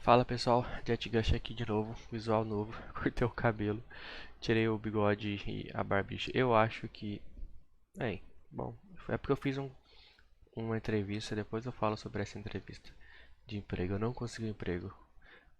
Fala pessoal, JetGush aqui de novo, visual novo, cortei o cabelo, tirei o bigode e a barbicha. Eu acho que, bem, bom, é porque eu fiz uma entrevista, depois eu falo sobre essa entrevista de emprego. Eu não consegui emprego,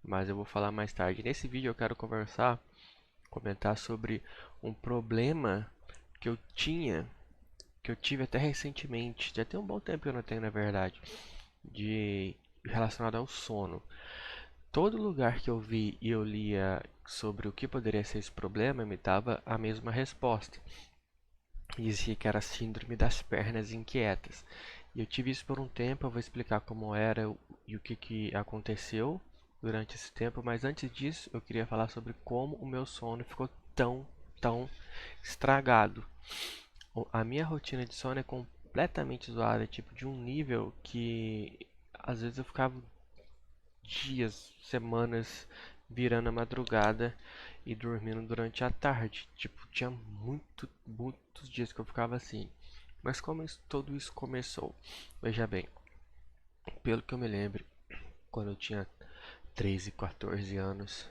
mas eu vou falar mais tarde. Nesse vídeo eu quero comentar sobre um problema que eu tinha, que eu tive até recentemente, já tem um bom tempo que eu não tenho na verdade, de relacionado ao sono. Todo lugar que eu vi e eu lia sobre o que poderia ser esse problema me dava a mesma resposta. Dizia que era a síndrome das pernas inquietas. E eu tive isso por um tempo, eu vou explicar como era e o que aconteceu durante esse tempo, mas antes disso eu queria falar sobre como o meu sono ficou tão estragado. A minha rotina de sono é completamente zoada, tipo de um nível que às vezes eu ficava dias, semanas virando a madrugada e dormindo durante a tarde. Tipo, tinha muitos dias que eu ficava assim. Mas como tudo isso começou? Veja bem, pelo que eu me lembro, quando eu tinha 13, 14 anos,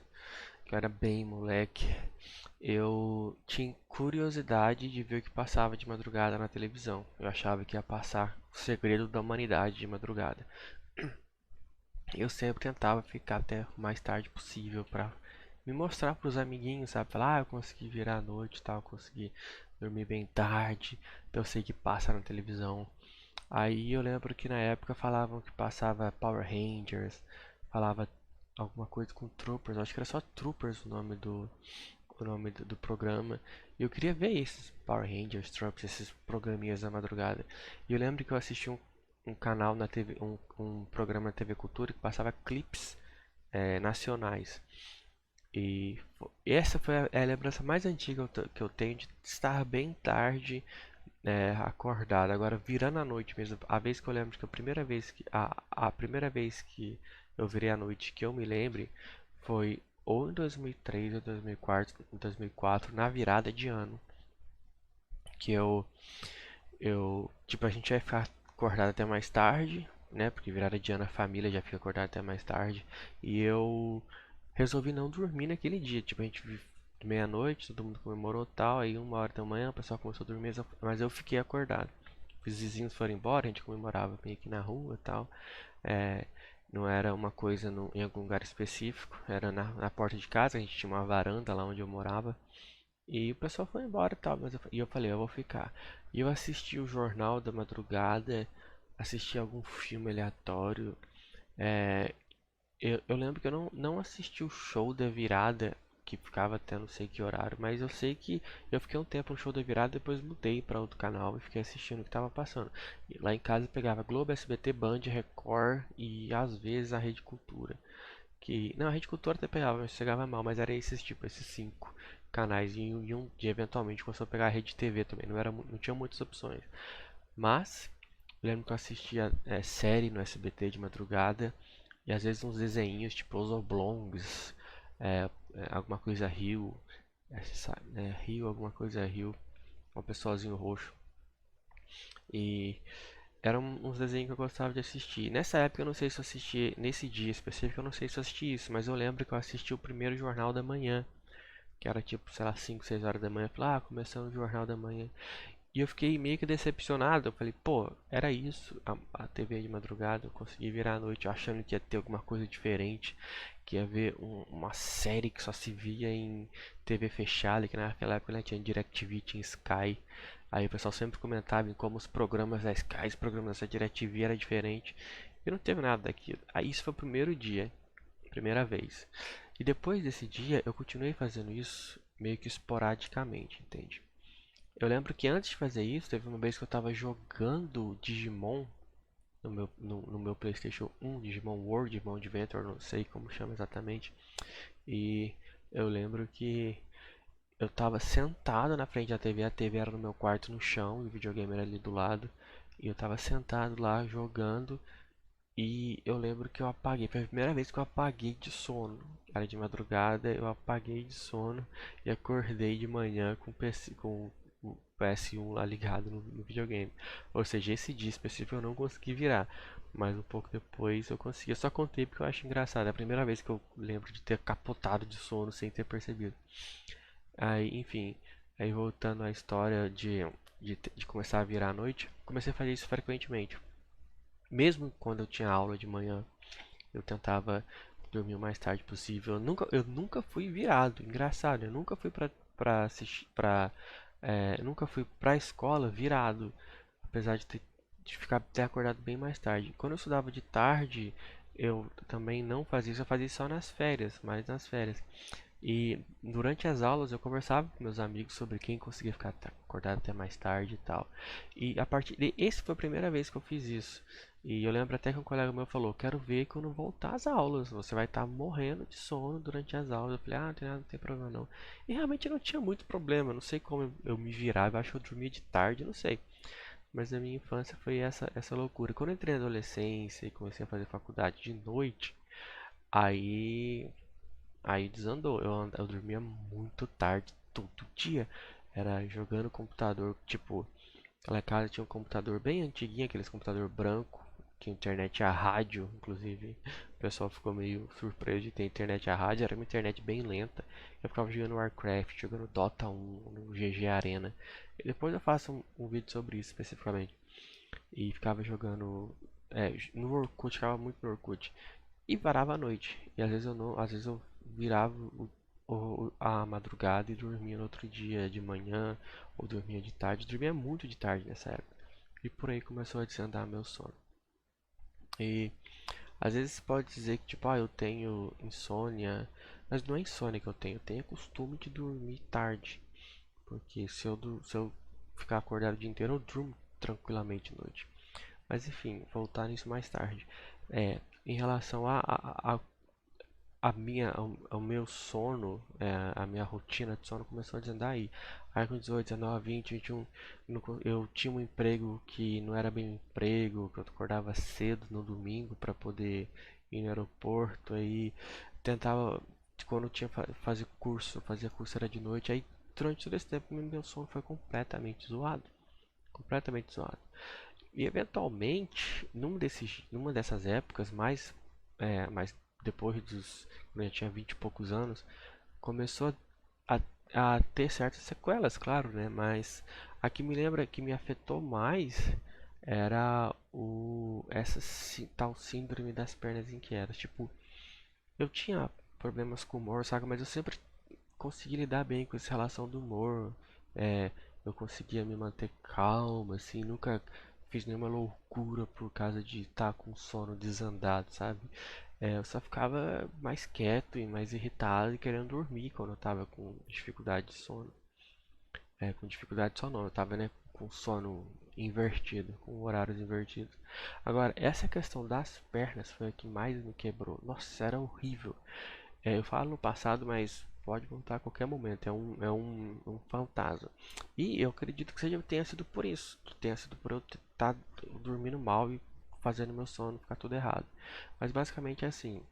que eu era bem moleque, eu tinha curiosidade de ver o que passava de madrugada na televisão. Eu achava que ia passar o segredo da humanidade de madrugada. Eu sempre tentava ficar até o mais tarde possível para me mostrar para os amiguinhos, sabe? Falar, eu consegui virar a noite e tal, consegui dormir bem tarde, então eu sei que passa na televisão. Aí eu lembro que na época falavam que passava Power Rangers, falava alguma coisa com Troopers, acho que era só Troopers o nome do programa. E eu queria ver esses Power Rangers, Troopers, esses programinhas da madrugada. E eu lembro que eu assisti um canal na TV, um programa na TV Cultura que passava clipes nacionais. E essa foi a lembrança mais antiga que eu tenho de estar bem tarde acordado. Agora, virando a noite mesmo, a vez que eu lembro que a primeira vez que eu virei a noite que eu me lembre foi ou em 2003 ou 2004, na virada de ano, que tipo, a gente vai ficar acordado até mais tarde, né? Porque virada de ano a família já fica acordada até mais tarde. E eu resolvi não dormir naquele dia. Tipo, a gente meia-noite, todo mundo comemorou tal. Aí 1 hora da manhã o pessoal começou a dormir, mas eu fiquei acordado. Os vizinhos foram embora, a gente comemorava meio que na rua e tal. É, não era uma coisa em algum lugar específico, era na porta de casa, a gente tinha uma varanda lá onde eu morava. E o pessoal foi embora e tal, e eu falei, eu vou ficar. E eu assisti o Jornal da Madrugada, assisti algum filme aleatório. É, eu lembro que eu não assisti o show da virada, que ficava até não sei que horário, mas eu sei que eu fiquei um tempo no show da virada, depois mudei para outro canal e fiquei assistindo o que estava passando. E lá em casa eu pegava Globo, SBT, Band, Record e às vezes a Rede Cultura. Não, a Rede Cultura até pegava, mas chegava mal, mas era esses tipo, esses 5 canais e um dia eventualmente começou a pegar a Rede TV também, não tinha muitas opções. Mas eu lembro que eu assistia série no SBT de madrugada e às vezes uns desenhinhos tipo os oblongs, alguma coisa Rio, Rio, alguma coisa Rio, um pessoalzinho roxo. E eram uns desenhos que eu gostava de assistir. Nessa época eu não sei se eu assisti, nesse dia específico eu não sei se eu assisti isso, mas eu lembro que eu assisti o primeiro Jornal da Manhã, que era tipo, sei lá, 5, 6 horas da manhã. Eu falei, começando o Jornal da Manhã. E eu fiquei meio que decepcionado. Eu falei, pô, era isso, a TV de madrugada. Eu consegui virar a noite achando que ia ter alguma coisa diferente, que ia ver uma série que só se via em TV fechada, que naquela época não tinha DirecTV, tinha Sky. Aí o pessoal sempre comentava em como os programas da Sky, os programas da DirecTV era diferente. E não teve nada daquilo. Aí isso foi o primeiro dia, primeira vez. E depois desse dia eu continuei fazendo isso meio que esporadicamente, entende? Eu lembro que antes de fazer isso, teve uma vez que eu tava jogando Digimon no meu PlayStation 1, Digimon World, Digimon Adventure, não sei como chama exatamente. E eu lembro que eu tava sentado na frente da TV, a TV era no meu quarto no chão e o videogame era ali do lado. E eu tava sentado lá jogando e eu lembro que eu apaguei, foi a primeira vez que eu apaguei de sono. Era de madrugada, eu apaguei de sono e acordei de manhã com o PS1 lá ligado no videogame. Ou seja, esse dia específico eu não consegui virar. Mas um pouco depois eu consegui. Eu só contei porque eu acho engraçado. É a primeira vez que eu lembro de ter capotado de sono sem ter percebido. Aí, enfim, aí voltando à história de começar a virar à noite, comecei a fazer isso frequentemente. Mesmo quando eu tinha aula de manhã, eu tentava dormir o mais tarde possível. Eu nunca fui virado, engraçado. Eu nunca fui pra assistir, eu nunca fui pra escola virado, apesar de ficar até acordado bem mais tarde. Quando eu estudava de tarde, eu também não fazia isso, eu fazia só nas férias, mais nas férias. E durante as aulas eu conversava com meus amigos sobre quem conseguia ficar acordado até mais tarde e tal. E a partir de esse foi a primeira vez que eu fiz isso. E eu lembro até que um colega meu falou: "Quero ver quando voltar às aulas. Você vai estar morrendo de sono durante as aulas." Eu falei: "Ah, não tem nada, não tem problema não." E realmente não tinha muito problema. Não sei como eu me virava. Eu acho que eu dormia de tarde, não sei. Mas na minha infância foi essa loucura. Quando eu entrei na adolescência e comecei a fazer faculdade de noite, aí Aí desandou. Eu dormia muito tarde, todo dia. Era jogando computador, tipo, aquela casa tinha um computador bem antiguinho, aqueles computador branco, que a internet a rádio, inclusive. O pessoal ficou meio surpreso de ter internet a rádio, era uma internet bem lenta. Eu ficava jogando Warcraft, jogando Dota 1 no GG Arena. E depois eu faço um vídeo sobre isso especificamente. E ficava jogando no Orkut, ficava muito no Orkut. E parava à noite. E às vezes eu não, às vezes eu virava a madrugada e dormia no outro dia de manhã, ou dormia de tarde. Dormia muito de tarde nessa época. E por aí começou a desandar meu sono. E às vezes pode dizer que tipo, eu tenho insônia, mas não é insônia que eu tenho costume de dormir tarde. Porque se eu ficar acordado o dia inteiro, eu durmo tranquilamente à noite. Mas enfim, voltar nisso mais tarde. Em relação ao meu sono, a minha rotina de sono começou a desandar aí. Aí com 18, 19, 20, 21, eu tinha um emprego que não era bem um emprego, que eu acordava cedo no domingo para poder ir no aeroporto, aí tentava, quando eu tinha fazer curso, fazia curso era de noite, aí durante todo esse tempo meu sono foi completamente zoado. E eventualmente, numa dessas épocas, mais depois quando eu tinha 20 e poucos anos, começou a ter certas sequelas, claro, né? Mas a que me lembra que me afetou mais era essa tal síndrome das pernas inquietas. Tipo, eu tinha problemas com humor, sabe? Mas eu sempre consegui lidar bem com essa relação do humor. É, eu conseguia me manter calmo, assim, nunca fiz nenhuma loucura por causa de estar com sono desandado, sabe? Eu só ficava mais quieto e mais irritado e querendo dormir quando eu tava com dificuldade de sono. Com dificuldade de sono, não, eu tava, né, com sono invertido, com horários invertidos. Agora, essa questão das pernas foi a que mais me quebrou. Nossa, era horrível. Eu falo no passado, mas pode voltar a qualquer momento. É um fantasma. E eu acredito que tenha sido por isso. Que tenha sido por eu estar dormindo mal e fazendo meu sono ficar tudo errado. Mas basicamente é assim.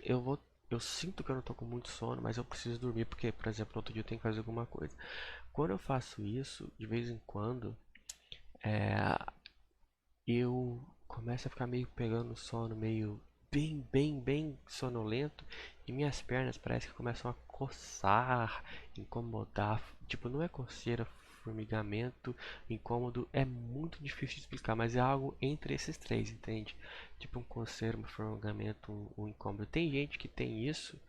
Eu vou. Eu sinto que eu não tô com muito sono, mas eu preciso dormir porque, por exemplo, no outro dia eu tenho que fazer alguma coisa. Quando eu faço isso, de vez em quando, é, eu começo a ficar meio pegando no sono, meio bem sonolento, e minhas pernas parece que começam a coçar, incomodar. Tipo, não é coceira, formigamento, incômodo, é muito difícil de explicar, mas é algo entre esses três, entende? Tipo um coceiro, um formigamento, um incômodo. Tem gente que tem isso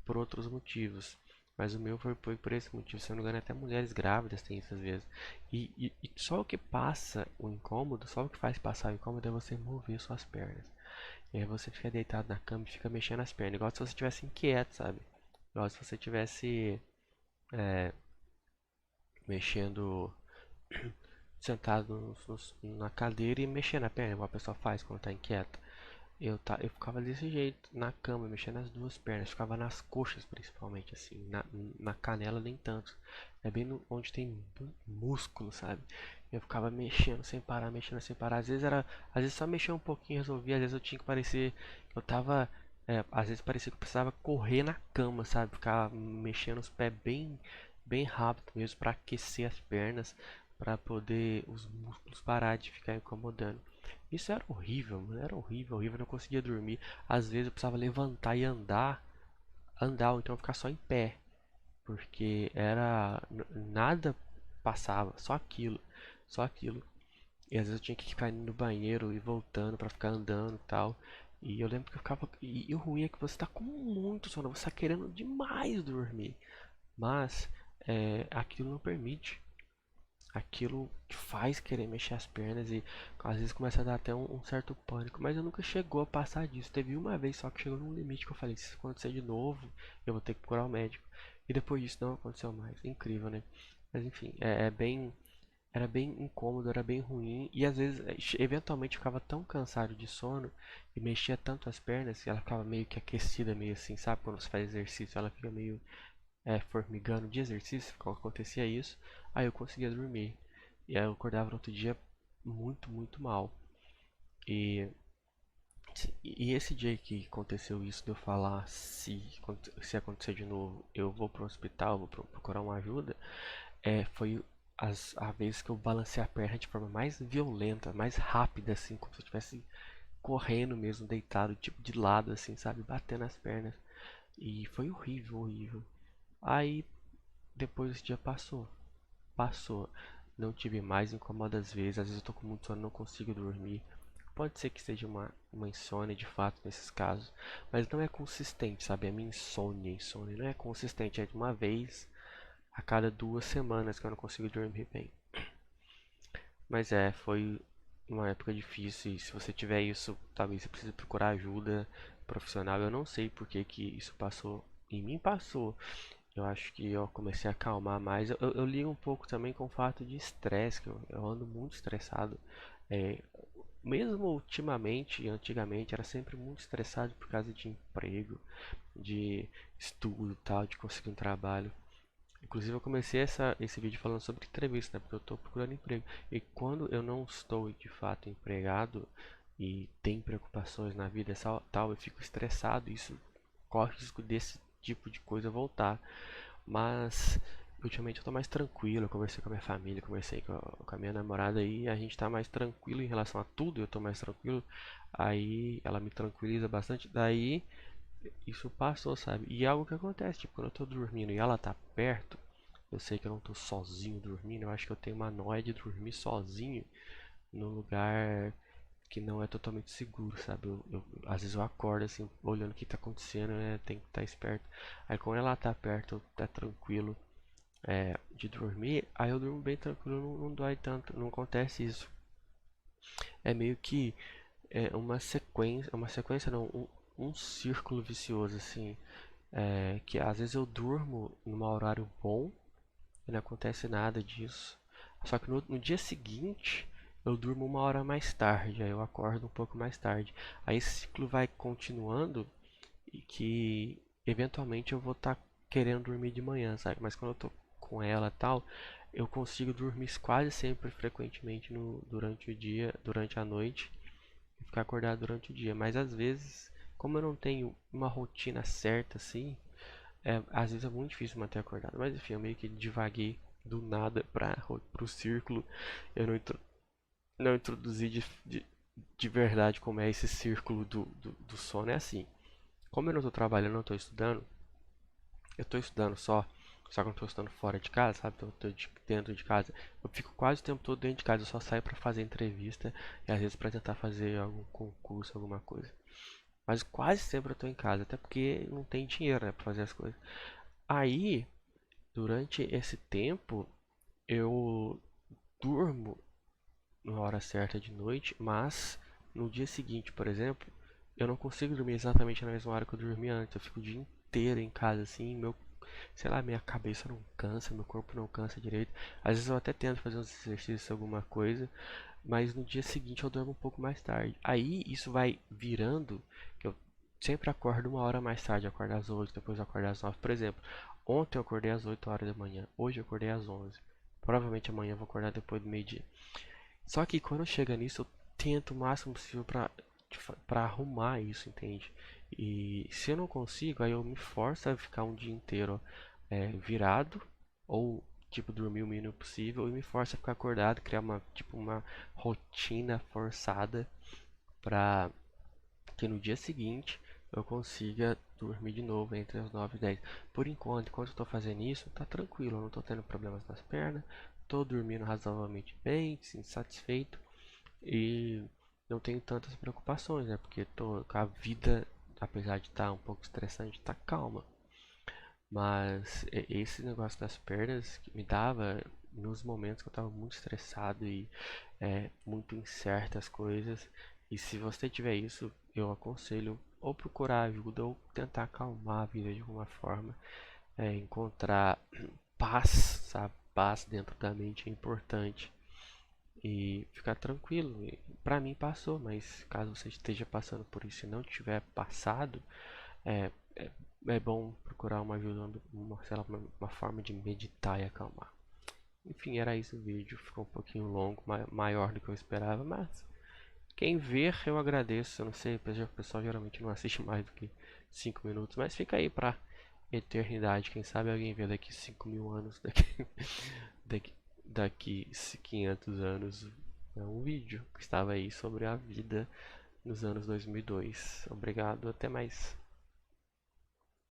por outros motivos. Mas o meu foi por esse motivo. Se eu não me engano, até mulheres grávidas têm isso às vezes. E só o que passa o incômodo, só o que faz passar o incômodo é você mover suas pernas. E aí você fica deitado na cama e fica mexendo as pernas. Igual se você estivesse inquieto, sabe? Igual se você estivesse mexendo, sentado na cadeira e mexendo a perna, igual a pessoa faz quando está inquieta. Eu ficava desse jeito, na cama, mexendo as duas pernas, ficava nas coxas principalmente, assim, na canela nem tanto. É bem onde tem músculo, sabe? Eu ficava mexendo sem parar, mexendo sem parar. Às vezes só mexia um pouquinho, resolvia, às vezes eu tinha que parecer, eu tava, às vezes parecia que eu precisava correr na cama, sabe? Ficar mexendo os pés bem rápido mesmo para aquecer as pernas, para poder os músculos parar de ficar incomodando. Isso era horrível, mano. Era horrível, horrível. Eu não conseguia dormir. Às vezes eu precisava levantar e andar, ou então ficar só em pé. Porque nada passava, só aquilo, só aquilo. E às vezes eu tinha que ficar indo no banheiro e voltando pra ficar andando e tal. E eu lembro que eu ficava. E o ruim é que você tá com muito sono, você tá querendo demais dormir. Mas aquilo não permite. Aquilo te faz querer mexer as pernas e às vezes começa a dar até um certo pânico. Mas eu nunca chegou a passar disso. Teve uma vez só que chegou num limite que eu falei: se isso acontecer de novo, eu vou ter que procurar o médico. E depois disso não aconteceu mais. Incrível, né? Mas enfim, era bem incômodo, era bem ruim. E às vezes, eventualmente, eu ficava tão cansado de sono e mexia tanto as pernas que ela ficava meio que aquecida, meio assim, sabe? Quando você faz exercício, ela fica meio formigando de exercício. Quando acontecia isso, aí eu conseguia dormir. E aí eu acordava no outro dia muito, muito mal. E, e esse dia que aconteceu isso, de eu falar se acontecer de novo, eu vou pro hospital, vou procurar uma ajuda. Foi a vez que eu balancei a perna de forma mais violenta, mais rápida, assim, como se eu estivesse correndo mesmo, deitado, tipo de lado, assim, sabe? Batendo as pernas. E foi horrível, horrível. Aí, depois esse dia passou. Passou. Não tive mais incomoda às vezes. Às vezes eu tô com muito sono e não consigo dormir. Pode ser que seja uma insônia de fato nesses casos. Mas não é consistente, sabe? A minha insônia não é consistente. É de uma vez a cada 2 semanas que eu não consigo dormir bem. Mas foi uma época difícil e se você tiver isso, talvez você precise procurar ajuda profissional. Eu não sei por que que isso passou. Em mim passou. Eu acho que eu comecei a acalmar mais. Eu ligo um pouco também com o fato de estresse, que eu ando muito estressado. É, mesmo ultimamente, antigamente, era sempre muito estressado por causa de emprego, de estudo e tal, de conseguir um trabalho. Inclusive eu comecei esse vídeo falando sobre entrevista, né? Porque eu estou procurando emprego. E quando eu não estou de fato empregado e tem preocupações na vida tal, eu fico estressado e isso corre o risco desse tipo de coisa voltar. Mas ultimamente eu estou mais tranquilo, eu conversei com a minha família, conversei com a minha namorada e a gente está mais tranquilo em relação a tudo, eu estou mais tranquilo. Aí ela me tranquiliza bastante. Daí isso passou, sabe? E é algo que acontece, tipo, quando eu tô dormindo e ela tá perto, eu sei que eu não tô sozinho dormindo, eu acho que eu tenho uma noia de dormir sozinho num lugar que não é totalmente seguro, sabe? Às vezes eu acordo assim, olhando o que tá acontecendo, né? Tem que estar esperto. Aí quando ela tá perto, tá tranquilo de dormir, aí eu durmo bem tranquilo, não dói tanto, não acontece isso. É meio que uma sequência não, um círculo vicioso assim. Que às vezes eu durmo num horário bom e não acontece nada disso. Só que no dia seguinte eu durmo 1 hora mais tarde, aí eu acordo um pouco mais tarde. Aí esse ciclo vai continuando e que eventualmente eu vou estar querendo dormir de manhã, sabe? Mas quando eu tô com ela e tal, eu consigo dormir quase sempre frequentemente durante o dia, durante a noite e ficar acordado durante o dia. Mas às vezes, como eu não tenho uma rotina certa assim, às vezes é muito difícil manter acordado, mas enfim, eu meio que divaguei do nada pro círculo. Eu não introduzi de verdade como é esse círculo do sono. É assim, como eu não estou trabalhando, não estou estudando, eu estou estudando só que eu não estou estudando fora de casa, sabe? Então eu estou dentro de casa. Eu fico quase o tempo todo dentro de casa, eu só saio para fazer entrevista e às vezes para tentar fazer algum concurso, alguma coisa. Mas quase sempre eu estou em casa, até porque não tem dinheiro, né, para fazer as coisas. Aí, durante esse tempo, eu durmo na hora certa de noite, mas no dia seguinte, por exemplo, eu não consigo dormir exatamente na mesma hora que eu dormia antes. Eu fico o dia inteiro em casa, assim, sei lá, minha cabeça não cansa, meu corpo não cansa direito. Às vezes eu até tento fazer uns exercícios, alguma coisa, mas no dia seguinte eu durmo um pouco mais tarde. Aí isso vai virando, que eu sempre acordo 1 hora mais tarde, acordo às 8, depois eu acordo às 9. Por exemplo, ontem eu acordei às 8 horas da manhã, hoje eu acordei às 11. Provavelmente amanhã eu vou acordar depois do meio-dia. Só que quando chega nisso, eu tento o máximo possível pra arrumar isso, entende? E se eu não consigo, aí eu me forço a ficar um dia inteiro virado ou tipo, dormir o mínimo possível e me força a ficar acordado, criar uma rotina forçada pra que no dia seguinte eu consiga dormir de novo entre as 9 e 10. Por enquanto eu tô fazendo isso, tá tranquilo, eu não tô tendo problemas nas pernas, tô dormindo razoavelmente bem, sim, satisfeito e não tenho tantas preocupações, né? Porque a vida, apesar de estar um pouco estressante, tá calma. Mas esse negócio das pernas que me dava nos momentos que eu estava muito estressado e muito incerto as coisas. E se você tiver isso, eu aconselho ou procurar ajuda ou tentar acalmar a vida de alguma forma. Encontrar paz, sabe? Paz dentro da mente é importante. E ficar tranquilo. Para mim passou, mas caso você esteja passando por isso e não tiver passado, é, é, é bom procurar uma ajuda, sei lá, uma forma de meditar e acalmar. Enfim, era isso o vídeo. Ficou um pouquinho longo, maior do que eu esperava, mas quem ver eu agradeço. Eu não sei, o pessoal geralmente não assiste mais do que 5 minutos, mas fica aí pra eternidade. Quem sabe alguém vê daqui 5.000 anos, daqui, daqui 500 anos. É um vídeo que estava aí sobre a vida nos anos 2002. Obrigado, até mais.